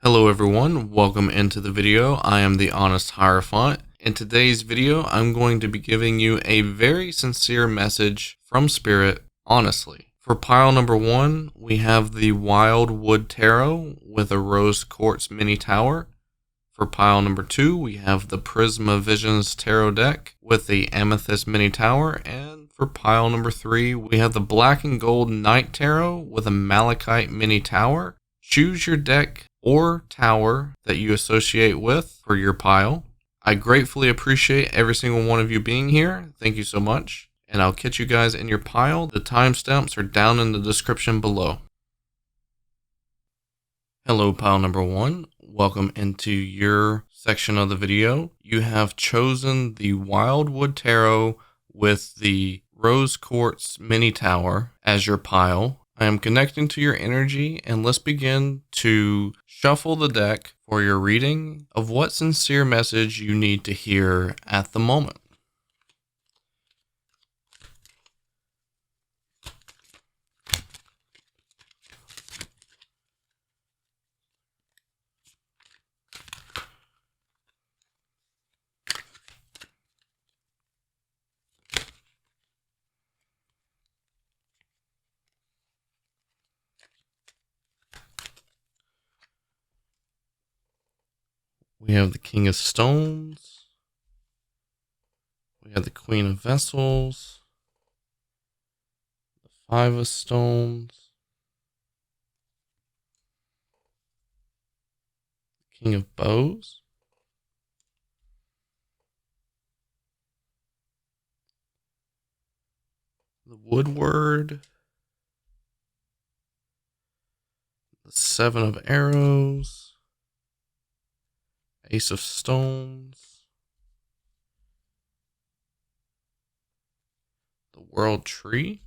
Hello everyone, welcome into the video. I am the Honest Hierophant. In today's video, I'm going to be giving you a very sincere message from Spirit, honestly. For pile number 1, we have the WildWood Tarot with a Rose Quartz Mini Tower. For pile number 2, we have the Prisma Visions Tarot deck with the Amethyst Mini Tower. And for pile number 3, we have the Black and Gold Night Tarot with a Malachite Mini Tower. Choose your deck or tower that you associate with for your pile. I gratefully appreciate every single one of you being here. Thank you so much. And I'll catch you guys in your pile. The timestamps are down in the description below. Hello, pile number 1. Welcome into your section of the video. You have chosen the WildWood Tarot with the Rose Quartz Mini Tower as your pile. I am connecting to your energy, and let's begin to shuffle the deck for your reading of what sincere message you need to hear at the moment. We have the King of Stones. We have the Queen of Vessels. The Five of Stones. The King of Bows. The WildWood. The Seven of Arrows. Ace of Stones, the World Tree,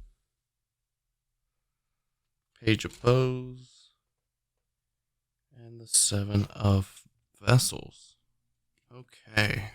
Page of Bows, and the Seven of Vessels. Okay,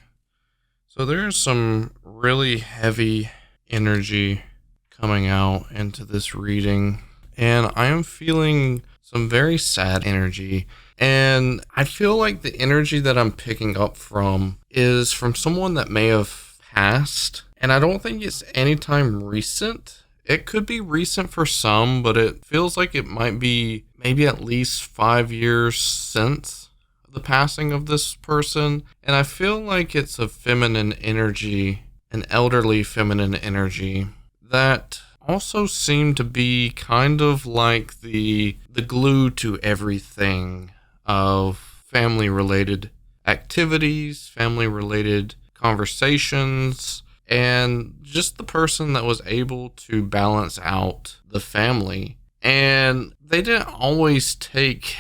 so there's some really heavy energy coming out into this reading, and I am feeling some very sad energy. And I feel like the energy that I'm picking up from is from someone that may have passed. And I don't think it's anytime recent. It could be recent for some, but it feels like it might be maybe at least 5 years since the passing of this person. And I feel like it's a feminine energy, an elderly feminine energy that also seemed to be kind of like the glue to everything of family-related activities, family-related conversations, and just the person that was able to balance out the family. And they didn't always take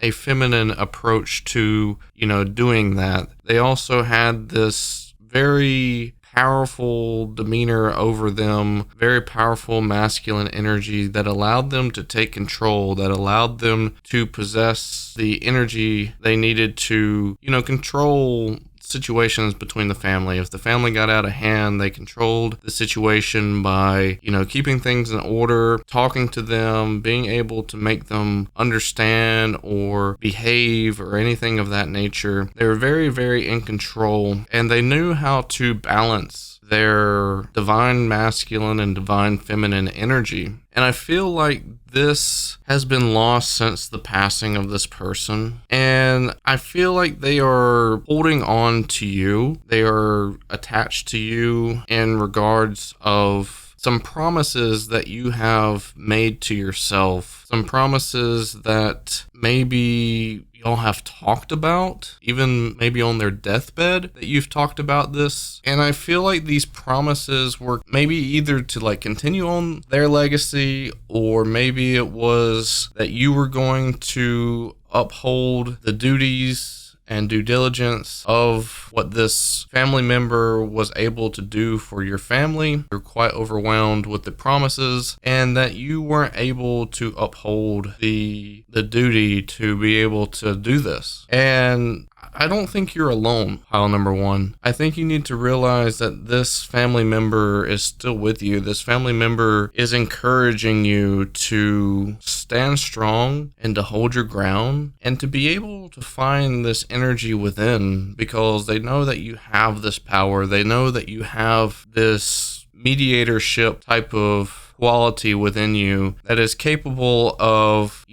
a feminine approach to, doing that. They also had this very powerful demeanor over them, very powerful masculine energy that allowed them to take control, that allowed them to possess the energy they needed to, control situations between the family. If the family got out of hand, they controlled the situation by, keeping things in order, talking to them, being able to make them understand or behave or anything of that nature. They were very, very in control, and they knew how to balance their divine masculine and divine feminine energy. And I feel like this has been lost since the passing of this person. And I feel like they are holding on to you. They are attached to you in regards of some promises that you have made to yourself. Some promises that maybe y'all have talked about, even maybe on their deathbed, that you've talked about this. And I feel like these promises were maybe either to continue on their legacy, or maybe it was that you were going to uphold the duties and due diligence of what this family member was able to do for your family. You're quite overwhelmed with the promises, and that you weren't able to uphold the duty to be able to do this. And I don't think you're alone, pile number one. I think you need to realize that this family member is still with you. This family member is encouraging you to stand strong and to hold your ground and to be able to find this energy within, because they know that you have this power. They know that you have this mediatorship type of quality within you that is capable of,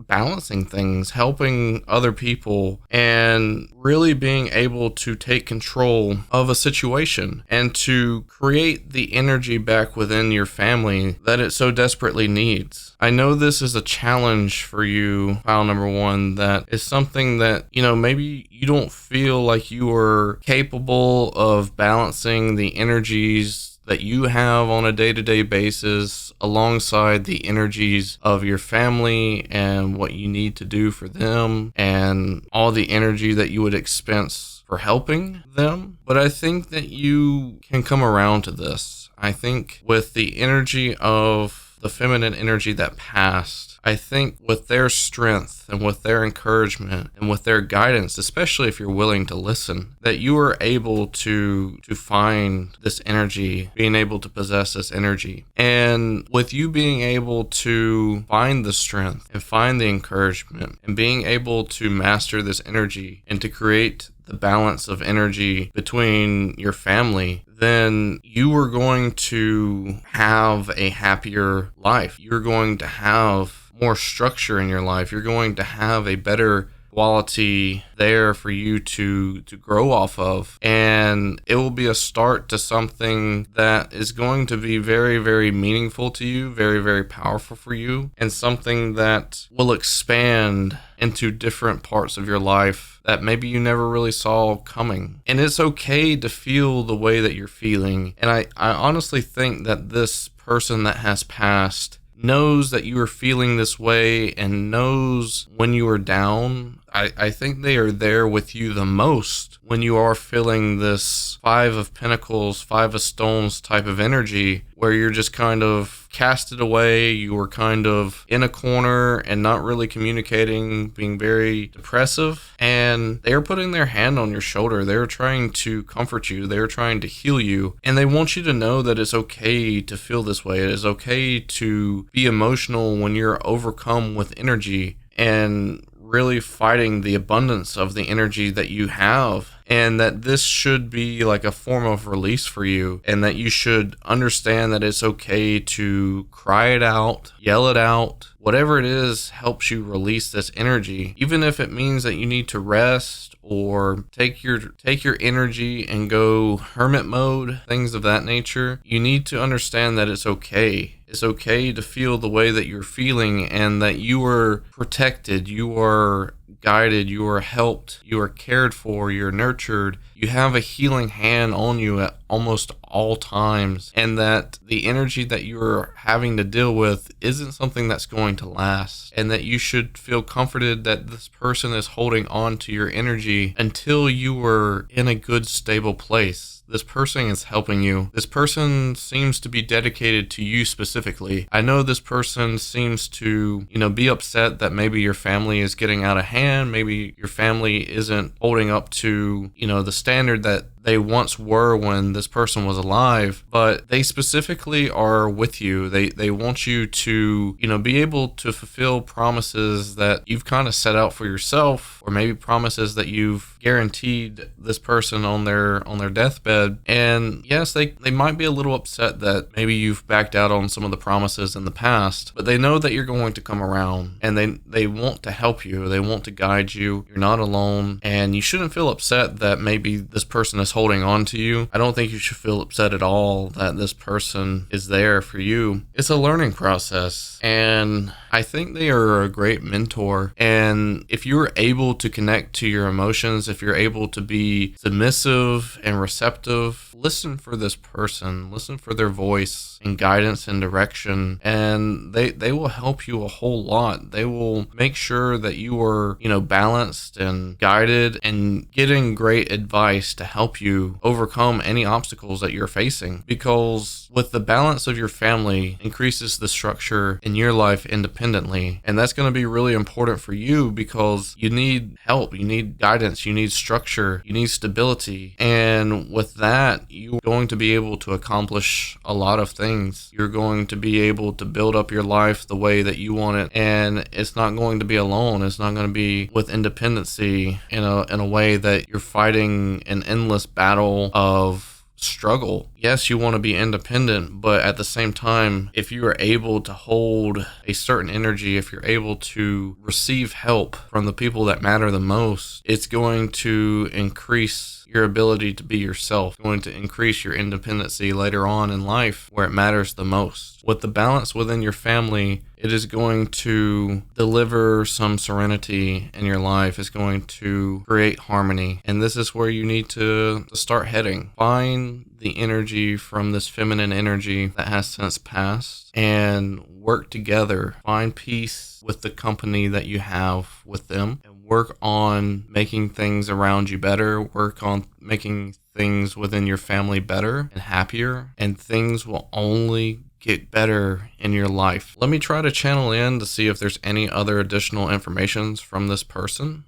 balancing things, helping other people, and really being able to take control of a situation and to create the energy back within your family that it so desperately needs. I know this is a challenge for you, pile number one, that is something that, maybe you don't feel like you are capable of balancing the energies that you have on a day-to-day basis alongside the energies of your family and what you need to do for them and all the energy that you would expense for helping them. But I think that you can come around to this. I think with the energy of the feminine energy that passed, I think with their strength and with their encouragement and with their guidance, especially if you're willing to listen, that you are able to find this energy, being able to possess this energy. And with you being able to find the strength and find the encouragement and being able to master this energy and to create the balance of energy between your family, then you are going to have a happier life. You're going to have more structure in your life. You're going to have a better quality there for you to grow off of, and it will be a start to something that is going to be very, very meaningful to you, very, very powerful for you, and something that will expand into different parts of your life that maybe you never really saw coming. And it's okay to feel the way that you're feeling, and I honestly think that this person that has passed knows that you are feeling this way and knows when you are down. I think they are there with you the most when you are feeling this 5 of Pentacles, 5 of Stones type of energy, where you're just kind of casted away, you were kind of in a corner and not really communicating, being very depressive, and they're putting their hand on your shoulder. They're trying to comfort you. They're trying to heal you, and they want you to know that it's okay to feel this way. It is okay to be emotional when you're overcome with energy and really fighting the abundance of the energy that you have, and that this should be like a form of release for you, and that you should understand that it's okay to cry it out, yell it out. Whatever it is helps you release this energy, even if it means that you need to rest or take your energy and go hermit mode, things of that nature. You need to understand that it's okay. It's okay to feel the way that you're feeling, and that you are protected, you are guided, you are helped, you are cared for, you're nurtured. You have a healing hand on you at almost all times, and that the energy that you're having to deal with isn't something that's going to last, and that you should feel comforted that this person is holding on to your energy until you are in a good, stable place. This person is helping you. This person seems to be dedicated to you specifically. I know this person seems to, be upset that maybe your family is getting out of hand. Maybe your family isn't holding up to, the standard that they once were when this person was alive, but they specifically are with you. They want you to, be able to fulfill promises that you've kind of set out for yourself, or maybe promises that you've guaranteed this person on their deathbed. And yes, they might be a little upset that maybe you've backed out on some of the promises in the past, but they know that you're going to come around, and they want to help you. They want to guide you. You're not alone, and you shouldn't feel upset that maybe this person is holding on to you. I don't think you should feel upset at all that this person is there for you. It's a learning process, and I think they are a great mentor. And if you're able to connect to your emotions, if you're able to be submissive and receptive, listen for this person, listen for their voice and guidance and direction, and they will help you a whole lot. They will make sure that you are, balanced and guided and getting great advice to help you overcome any obstacles that you're facing. Because with the balance of your family increases the structure in your life independently. And that's going to be really important for you because you need help, you need guidance, you need structure, you need stability. And with that, you're going to be able to accomplish a lot of things. You're going to be able to build up your life the way that you want it. And it's not going to be alone. It's not going to be with independency in a way that you're fighting an endless battle of struggle. Yes, you want to be independent, but at the same time, if you are able to hold a certain energy, if you're able to receive help from the people that matter the most, it's going to increase your ability to be yourself, going to increase your independency later on in life where it matters the most. With the balance within your family, it is going to deliver some serenity in your life. It's going to create harmony. And this is where you need to start heading. Find the energy from this feminine energy that has since passed and work together. Find peace with the company that you have with them and work on making things around you better. Work on making things within your family better and happier, and things will only get better in your life. Let me try to channel in to see if there's any other additional information from this person.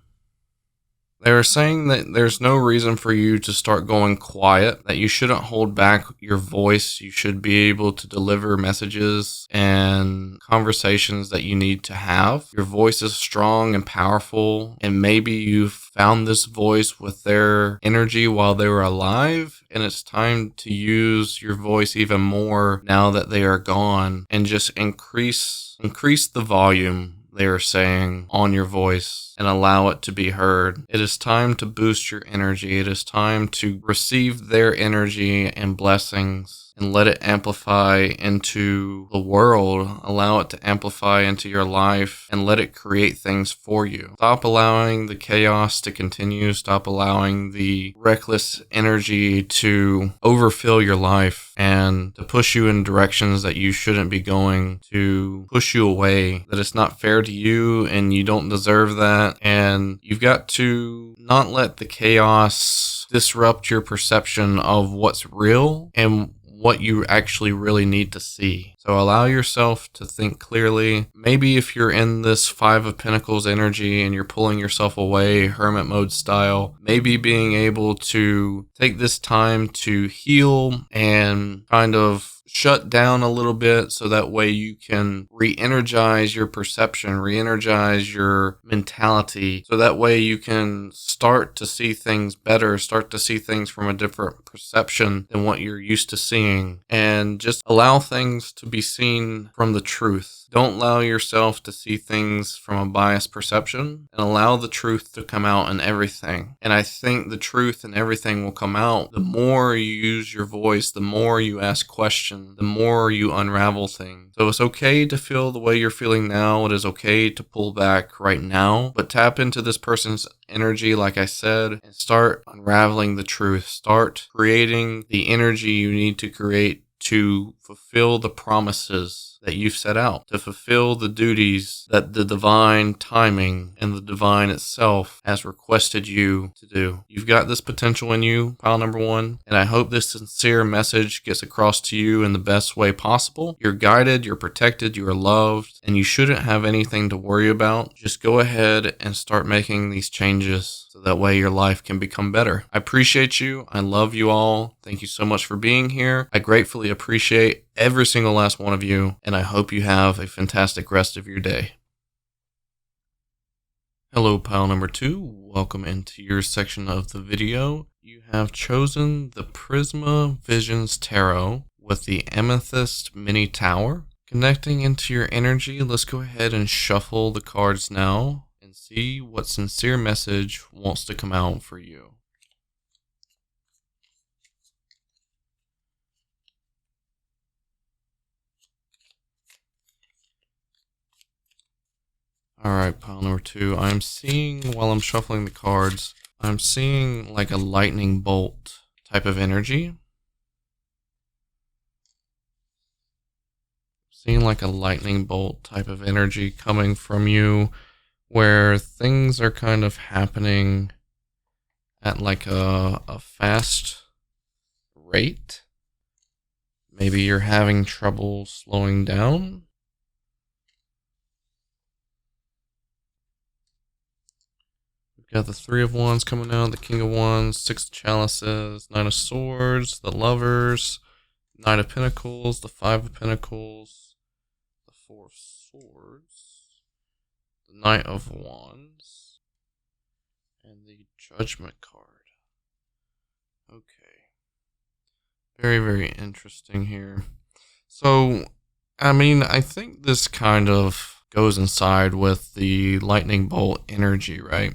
They're saying that there's no reason for you to start going quiet, that you shouldn't hold back your voice. You should be able to deliver messages and conversations that you need to have. Your voice is strong and powerful, and maybe you've found this voice with their energy while they were alive, and it's time to use your voice even more now that they are gone, and just increase the volume, they are saying, on your voice and allow it to be heard. It is time to boost your energy. It is time to receive their energy and blessings and let it amplify into the world. Allow it to amplify into your life and let it create things for you. Stop allowing the chaos to continue. Stop allowing the reckless energy to overfill your life and to push you in directions that you shouldn't be going, to push you away, that it's not fair to you and you don't deserve that. And you've got to not let the chaos disrupt your perception of what's real and what you actually really need to see. So allow yourself to think clearly. Maybe if you're in this Five of Pentacles energy and you're pulling yourself away, hermit mode style, maybe being able to take this time to heal and kind of shut down a little bit so that way you can re-energize your perception, re-energize your mentality, so that way you can start to see things better, start to see things from a different perception than what you're used to seeing, and just allow things to be seen from the truth. Don't allow yourself to see things from a biased perception, and allow the truth to come out in everything. And I think the truth and everything will come out the more you use your voice, the more you ask questions, the more you unravel things. So it's okay to feel the way you're feeling now. It is okay to pull back right now, but tap into this person's energy, like I said, and start unraveling the truth. Start creating the energy you need to create to fulfill the promises that you've set out, to fulfill the duties that the divine timing and the divine itself has requested you to do. You've got this potential in you, pile number one, and I hope this sincere message gets across to you in the best way possible. You're guided, you're protected, you are loved, and you shouldn't have anything to worry about. Just go ahead and start making these changes so that way your life can become better. I appreciate you. I love you all. Thank you so much for being here. I gratefully appreciate every single last one of you, and I hope you have a fantastic rest of your day. Hello, pile number two. Welcome into your section of the video. You have chosen the Prisma Visions Tarot with the Amethyst Mini Tower. Connecting into your energy, let's go ahead and shuffle the cards now and see what sincere message wants to come out for you. Alright, pile number two. I'm seeing, while I'm shuffling the cards, I'm seeing like a lightning bolt type of energy. Seeing like a lightning bolt type of energy coming from you, where things are kind of happening at like a fast rate. Maybe you're having trouble slowing down. We've got the Three of Wands coming out, the King of Wands, Six of Chalices, Nine of Swords, the Lovers, Knight of Pentacles, the Five of Pentacles, the Four of Swords, the Knight of Wands, and the Judgment card. Okay. Very, very interesting here. So, I mean, I think this kind of goes inside with the lightning bolt energy, right?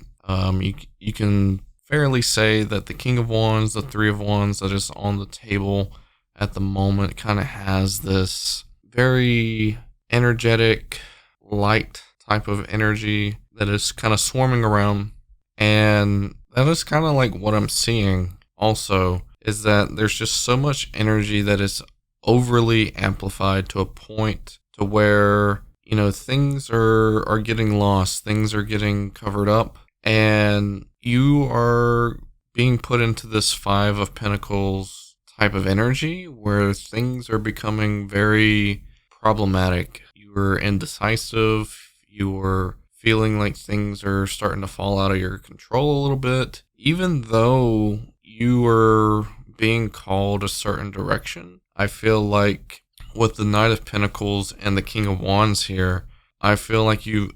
You can fairly say that the King of Wands, the Three of Wands that is on the table at the moment kind of has this very energetic, light type of energy that is kind of swarming around. And that is kind of like what I'm seeing also, is that there's just so much energy that is overly amplified to a point to where, you know, things are getting lost, things are getting covered up, and you are being put into this Five of Pentacles type of energy where things are becoming very problematic. You are indecisive, you are feeling like things are starting to fall out of your control a little bit, even though you are being called a certain direction. I feel like with the Knight of Pentacles and the King of Wands here, I feel like you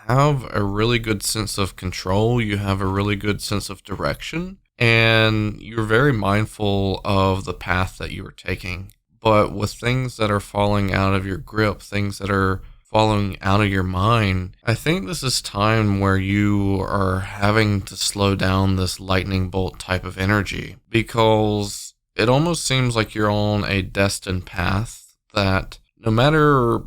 have a really good sense of control, you have a really good sense of direction, and you're very mindful of the path that you are taking. But with things that are falling out of your grip, things that are falling out of your mind, I think this is time where you are having to slow down this lightning bolt type of energy, because it almost seems like you're on a destined path that no matter,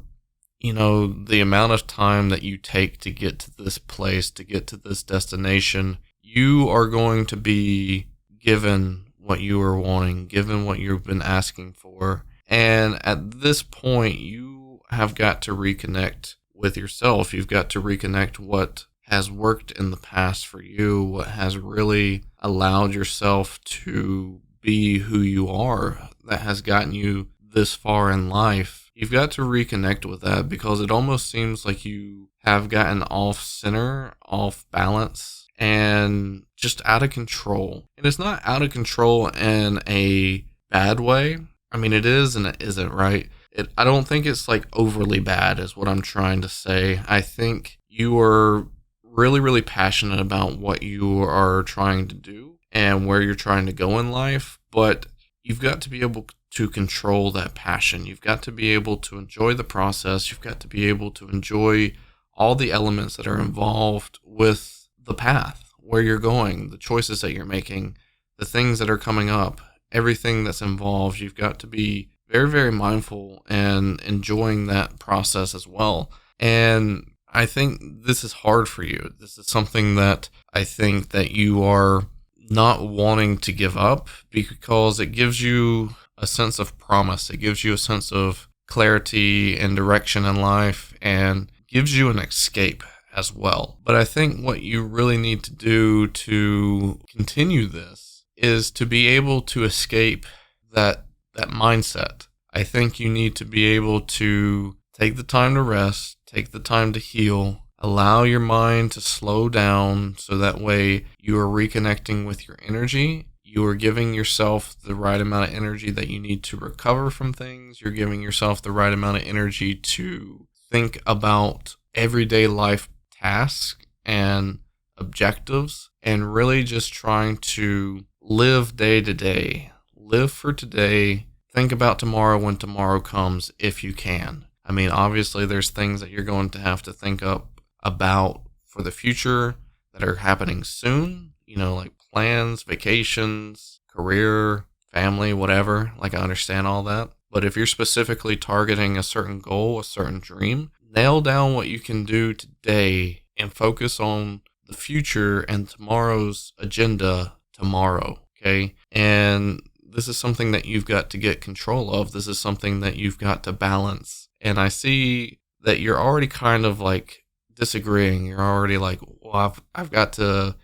you know, the amount of time that you take to get to this place, to get to this destination, you are going to be given what you are wanting, given what you've been asking for. And at this point, you have got to reconnect with yourself. You've got to reconnect what has worked in the past for you, what has really allowed yourself to be who you are, that has gotten you this far in life. You've got to reconnect with that, because it almost seems like you have gotten off center, off balance, and just out of control. And it's not out of control in a bad way. I mean, it is and it isn't, right? I don't think it's like overly bad is what I'm trying to say. I think you are really, really passionate about what you are trying to do and where you're trying to go in life, but you've got to be able to control that passion. You've got to be able to enjoy the process. You've got to be able to enjoy all the elements that are involved with the path, where you're going, the choices that you're making, the things that are coming up, everything that's involved. You've got to be very, very mindful and enjoying that process as well. And I think this is hard for you. This is something that I think that you are not wanting to give up, because it gives you a sense of promise. It gives you a sense of clarity and direction in life, and gives you an escape as well. But I think what you really need to do to continue this is to be able to escape that mindset. I think you need to be able to take the time to rest, take the time to heal, allow your mind to slow down, so that way you are reconnecting with your energy. You are giving yourself the right amount of energy that you need to recover from things. You're giving yourself the right amount of energy to think about everyday life tasks and objectives, and really just trying to live day to day. Live for today. Think about tomorrow when tomorrow comes, if you can. I mean, obviously there's things that you're going to have to think up about for the future that are happening soon, you know, like plans, vacations, career, family, whatever. Like, I understand all that. But if you're specifically targeting a certain goal, a certain dream, nail down what you can do today and focus on the future and tomorrow's agenda tomorrow, okay? And this is something that you've got to get control of. This is something that you've got to balance. And I see that you're already kind of like disagreeing. You're already like, well, I've got to,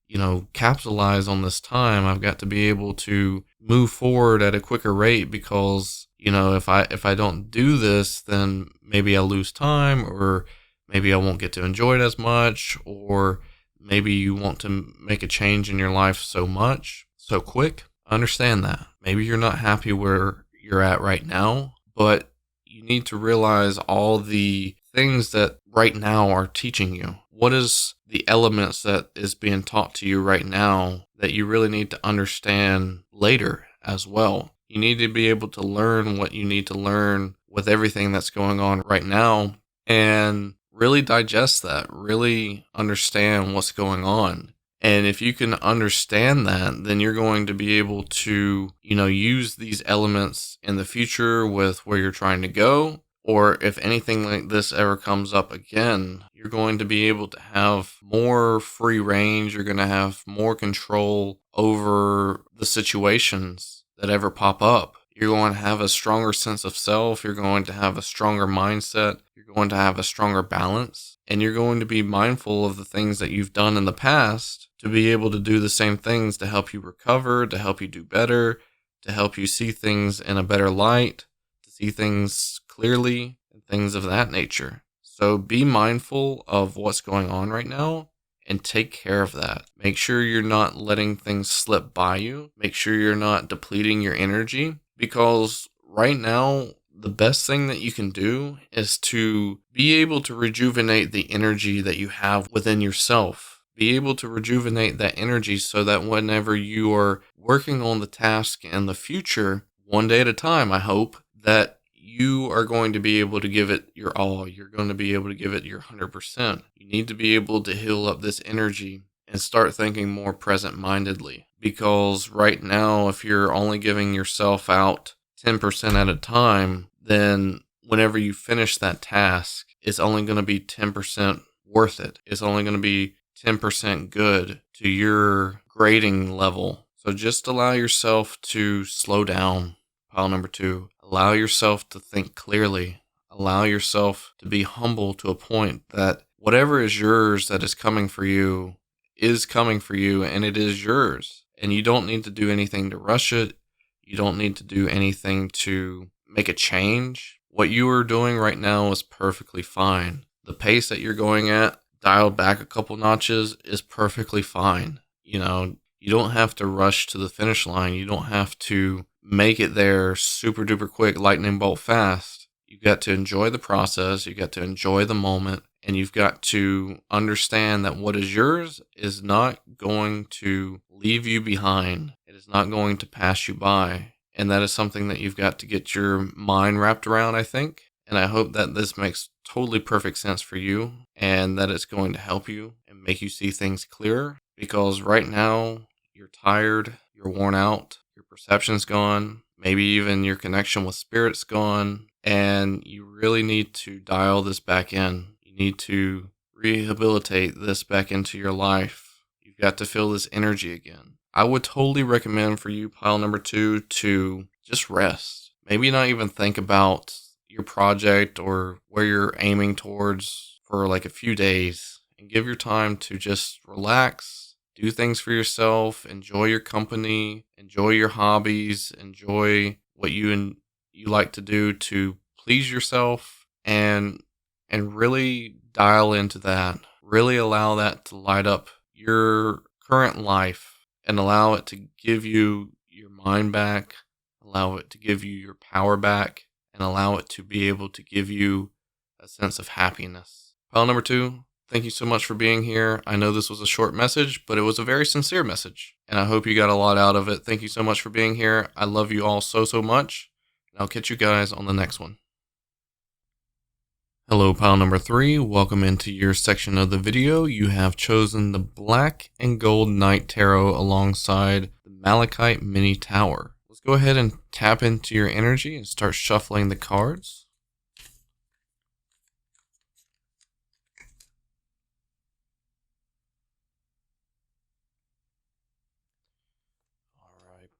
capitalize on this time. I've got to be able to move forward at a quicker rate because, if I don't do this, then maybe I'll lose time, or maybe I won't get to enjoy it as much, or maybe you want to make a change in your life so quick. Understand that. Maybe you're not happy where you're at right now, but you need to realize all the things that right now are teaching you. What is the elements that is being taught to you right now that you really need to understand later as well? You need to be able to learn what you need to learn with everything that's going on right now and really digest that, really understand what's going on. And if you can understand that, then you're going to be able to, use these elements in the future with where you're trying to go. Or if anything like this ever comes up again, you're going to be able to have more free range. You're going to have more control over the situations that ever pop up. You're going to have a stronger sense of self. You're going to have a stronger mindset. You're going to have a stronger balance. And you're going to be mindful of the things that you've done in the past to be able to do the same things to help you recover, to help you do better, to help you see things in a better light, to see things clearly, and things of that nature. So be mindful of what's going on right now and take care of that. Make sure you're not letting things slip by you. Make sure you're not depleting your energy, because right now, the best thing that you can do is to be able to rejuvenate the energy that you have within yourself. Be able to rejuvenate that energy so that whenever you are working on the task in the future, one day at a time, I hope, that you are going to be able to give it your all. You're going to be able to give it your 100%. You need to be able to heal up this energy and start thinking more present-mindedly. Because right now, if you're only giving yourself out 10% at a time, then whenever you finish that task, it's only going to be 10% worth it. It's only going to be 10% good to your grading level. So just allow yourself to slow down. Pile number 2. Allow yourself to think clearly. Allow yourself to be humble to a point that whatever is yours that is coming for you, and it is yours. And you don't need to do anything to rush it. You don't need to do anything to make a change. What you are doing right now is perfectly fine. The pace that you're going at, dialed back a couple notches, is perfectly fine. You don't have to rush to the finish line. You don't have to make it there super duper quick, lightning bolt fast. You've got to enjoy the process. You've got to enjoy the moment. And you've got to understand that what is yours is not going to leave you behind. It is not going to pass you by. And that is something that you've got to get your mind wrapped around, I think. And I hope that this makes totally perfect sense for you and that it's going to help you and make you see things clearer. Because right now, you're tired, you're worn out, your perception's gone, maybe even your connection with spirit's gone, and you really need to dial this back in. You need to rehabilitate this back into your life. You've got to feel this energy again. I would totally recommend for you, pile number 2, to just rest. Maybe not even think about your project or where you're aiming towards for like a few days, and give your time to just relax, do things for yourself, enjoy your company, enjoy your hobbies, enjoy what you like to do to please yourself, and really dial into that. Really allow that to light up your current life and allow it to give you your mind back, allow it to give you your power back, and allow it to be able to give you a sense of happiness. Pile number 2, thank you so much for being here. I know this was a short message, but it was a very sincere message, and I hope you got a lot out of it. Thank you so much for being here. I love you all so much, and I'll catch you guys on the next one. Hello, pile number 3. Welcome into your section of the video. You have chosen the Black and Gold Knight Tarot alongside the Malachite Mini Tower. Let's go ahead and tap into your energy and start shuffling the cards. All right.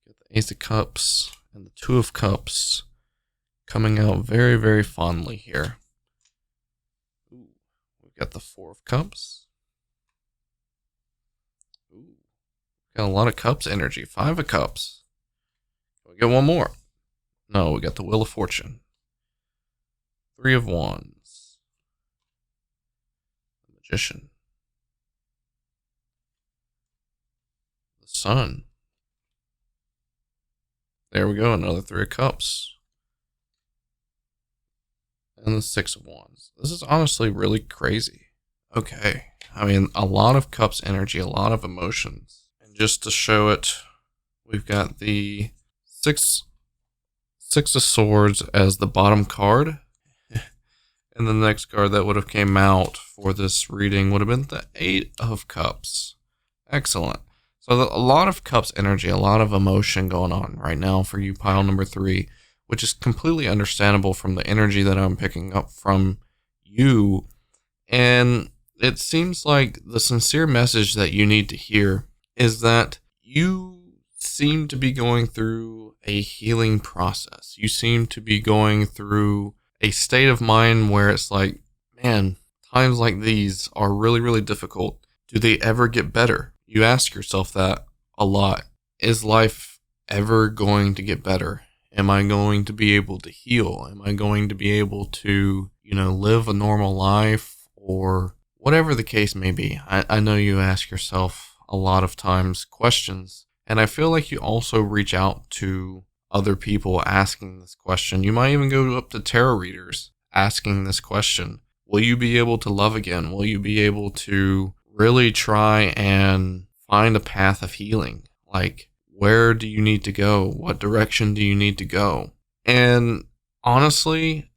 Get the Ace of Cups and the Two of Cups coming out very, very fondly here. Ooh, we've got the Four of Cups Got a lot of cups energy. 5 of cups. We get one more. No, we got the Wheel of Fortune. 3 of Wands. The Magician. The Sun. There we go, another 3 of Cups. And the 6 of Wands. This is honestly really crazy. Okay. I mean, a lot of Cups energy, a lot of emotions. And just to show it, we've got the Six of Swords as the bottom card. And the next card that would have came out for this reading would have been the 8 of Cups. Excellent. So a lot of Cups energy, a lot of emotion going on right now for you, pile number 3, which is completely understandable from the energy that I'm picking up from you. And it seems like the sincere message that you need to hear is that you seem to be going through a healing process. You seem to be going through a state of mind where it's like, man, times like these are really, really difficult. Do they ever get better? You ask yourself that a lot. Is life ever going to get better? Am I going to be able to heal? Am I going to be able to, live a normal life, or whatever the case may be? I know you ask yourself a lot of times questions, and I feel like you also reach out to other people asking this question. You might even go up to tarot readers asking this question. Will you be able to love again? Will you be able to really try and find a path of healing? Like, where do you need to go? What direction do you need to go? And honestly,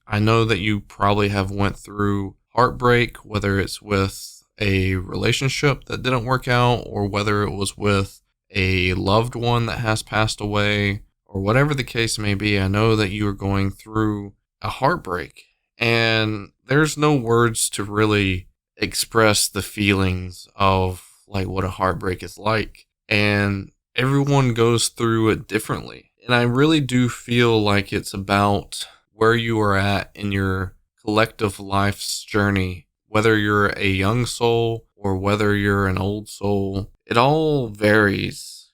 I know that you probably have went through heartbreak, whether it's with a relationship that didn't work out, or whether it was with a loved one that has passed away, or whatever the case may be. I know that you are going through a heartbreak, and there's no words to really express the feelings of what a heartbreak is like. And everyone goes through it differently. And I really do feel like it's about where you are at in your collective life's journey, whether you're a young soul or whether you're an old soul. It all varies,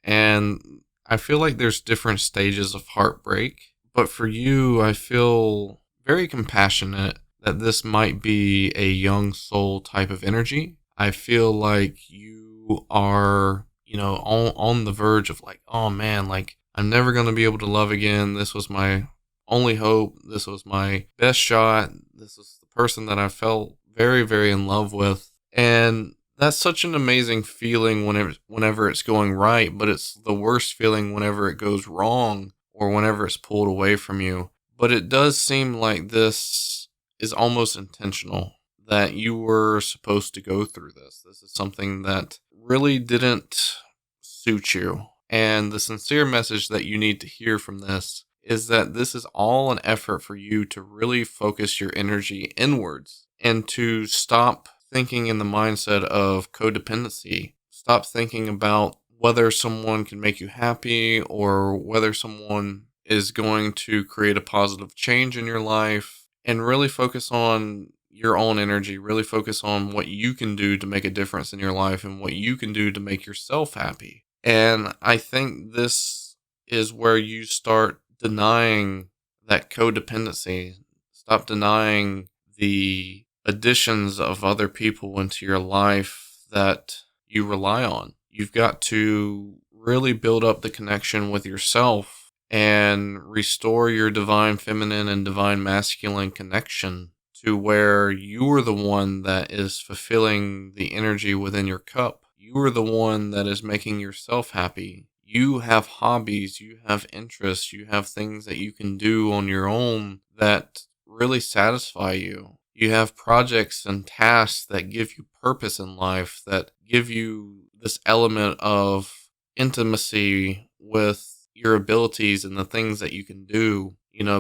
and I feel like there's different stages of heartbreak. But for you, I feel very compassionate that this might be a young soul type of energy. I feel like you are, on the verge of oh man, I'm never going to be able to love again. This was my only hope. This was my best shot. This is the person that I felt very, very in love with. And that's such an amazing feeling whenever it's going right, but it's the worst feeling whenever it goes wrong or whenever it's pulled away from you. But it does seem like this is almost intentional, that you were supposed to go through this. This is something that really didn't suit you. And the sincere message that you need to hear from this is that this is all an effort for you to really focus your energy inwards and to stop thinking in the mindset of codependency. Stop thinking about whether someone can make you happy or whether someone is going to create a positive change in your life, and really focus on your own energy. Really focus on what you can do to make a difference in your life and what you can do to make yourself happy. And I think this is where you start denying that codependency. Stop denying the additions of other people into your life that you rely on. You've got to really build up the connection with yourself and restore your divine feminine and divine masculine connection to where you are the one that is fulfilling the energy within your cup. You are the one that is making yourself happy. You have hobbies, you have interests, you have things that you can do on your own that really satisfy you. You have projects and tasks that give you purpose in life, that give you this element of intimacy with your abilities and the things that you can do.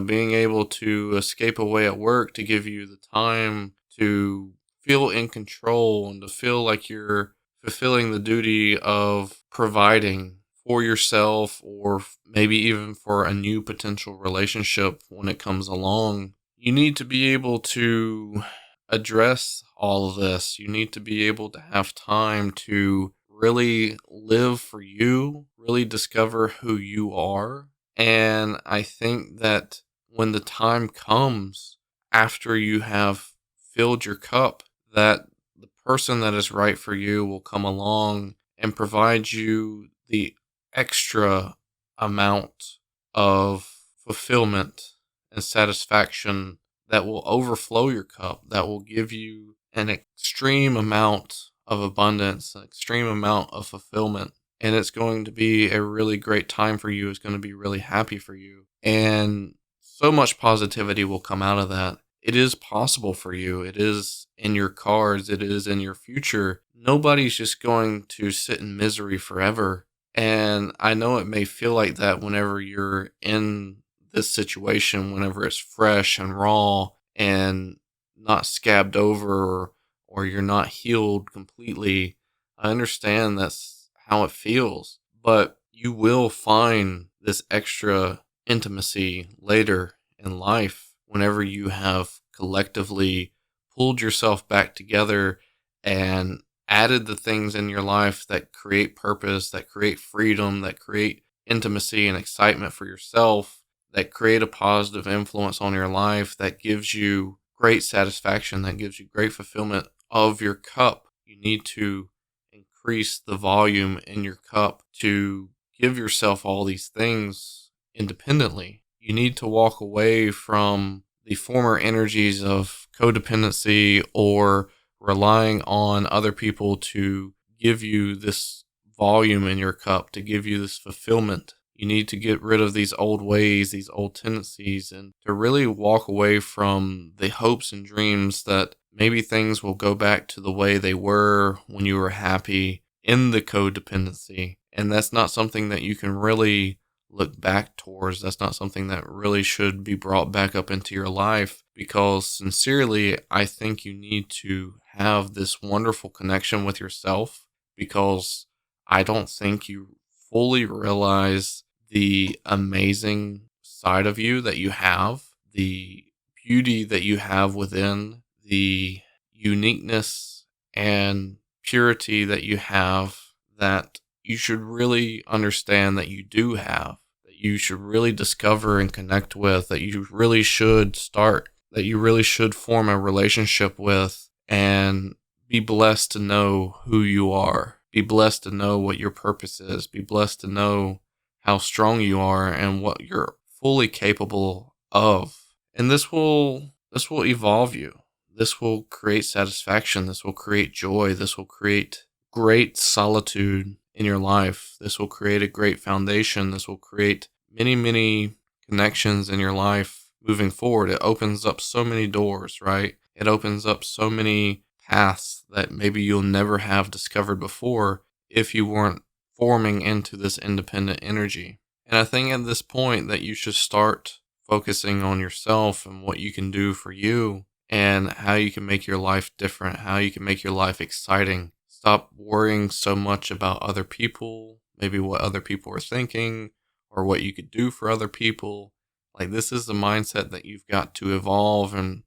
Being able to escape away at work to give you the time to feel in control and to feel like you're fulfilling the duty of providing for yourself, or maybe even for a new potential relationship when it comes along. You need to be able to address all of this. You need to be able to have time to really live for you, really discover who you are. And I think that when the time comes after you have filled your cup, that the person that is right for you will come along and provide you the extra amount of fulfillment and satisfaction that will overflow your cup, that will give you an extreme amount of abundance, an extreme amount of fulfillment. And it's going to be a really great time for you. It's going to be really happy for you. And so much positivity will come out of that. It is possible for you. It is in your cards. It is in your future. Nobody's just going to sit in misery forever. And I know it may feel like that whenever you're in this situation, whenever it's fresh and raw and not scabbed over, or you're not healed completely. I understand that's how it feels, but you will find this extra intimacy later in life whenever you have collectively pulled yourself back together and added the things in your life that create purpose, that create freedom, that create intimacy and excitement for yourself, that create a positive influence on your life, that gives you great satisfaction, that gives you great fulfillment of your cup. You need to increase the volume in your cup to give yourself all these things independently. You need to walk away from the former energies of codependency or relying on other people to give you this volume in your cup, to give you this fulfillment. You need to get rid of these old ways, these old tendencies, and to really walk away from the hopes and dreams that maybe things will go back to the way they were when you were happy in the codependency. And that's not something that you can really look back towards. That's not something that really should be brought back up into your life, because sincerely, I think you need to have this wonderful connection with yourself, because I don't think you fully realize the amazing side of you that you have, the beauty that you have within, the uniqueness and purity that you have, that you should really understand that you do have, that you should really discover and connect with, that you really should start, that you really should form a relationship with, and be blessed to know who you are. Be blessed to know what your purpose is. Be blessed to know how strong you are and what you're fully capable of. And this will evolve you. This will create satisfaction. This will create joy. This will create great solitude in your life. This will create a great foundation. This will create many, many connections in your life moving forward. It opens up so many doors, right? It opens up so many paths that maybe you'll never have discovered before if you weren't forming into this independent energy. And I think at this point that you should start focusing on yourself and what you can do for you and how you can make your life different, how you can make your life exciting. Stop worrying so much about other people, maybe what other people are thinking or what you could do for other people. Like, this is the mindset that you've got to evolve and,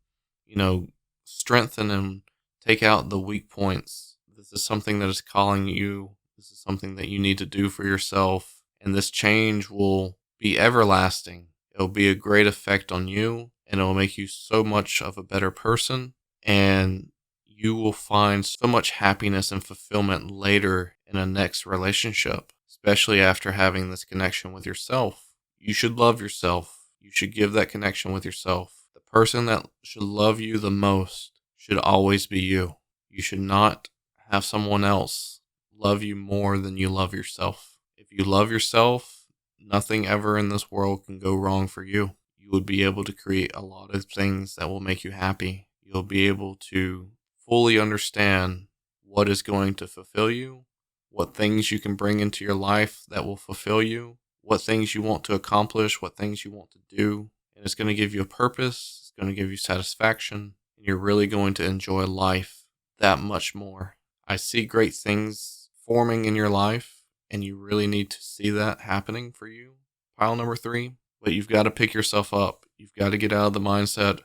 strengthen and take out the weak points. This is something that is calling you. This is something that you need to do for yourself. And this change will be everlasting. It'll be a great effect on you, and it'll make you so much of a better person. And you will find so much happiness and fulfillment later in a next relationship, especially after having this connection with yourself. You should love yourself. You should give that connection with yourself. The person that should love you the most should always be you. You should not have someone else love you more than you love yourself. If you love yourself, nothing ever in this world can go wrong for you. You would be able to create a lot of things that will make you happy. You'll be able to fully understand what is going to fulfill you, what things you can bring into your life that will fulfill you, what things you want to accomplish, what things you want to do. And it's going to give you a purpose. It's going to give you satisfaction. And you're really going to enjoy life that much more. I see great things forming in your life, and you really need to see that happening for you. Pile number 3. But you've got to pick yourself up. You've got to get out of the mindset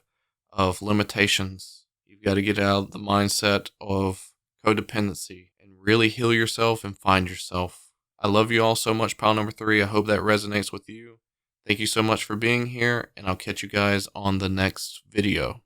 of limitations. You've got to get out of the mindset of codependency and really heal yourself and find yourself. I love you all so much, pile number 3. I hope that resonates with you. Thank you so much for being here, and I'll catch you guys on the next video.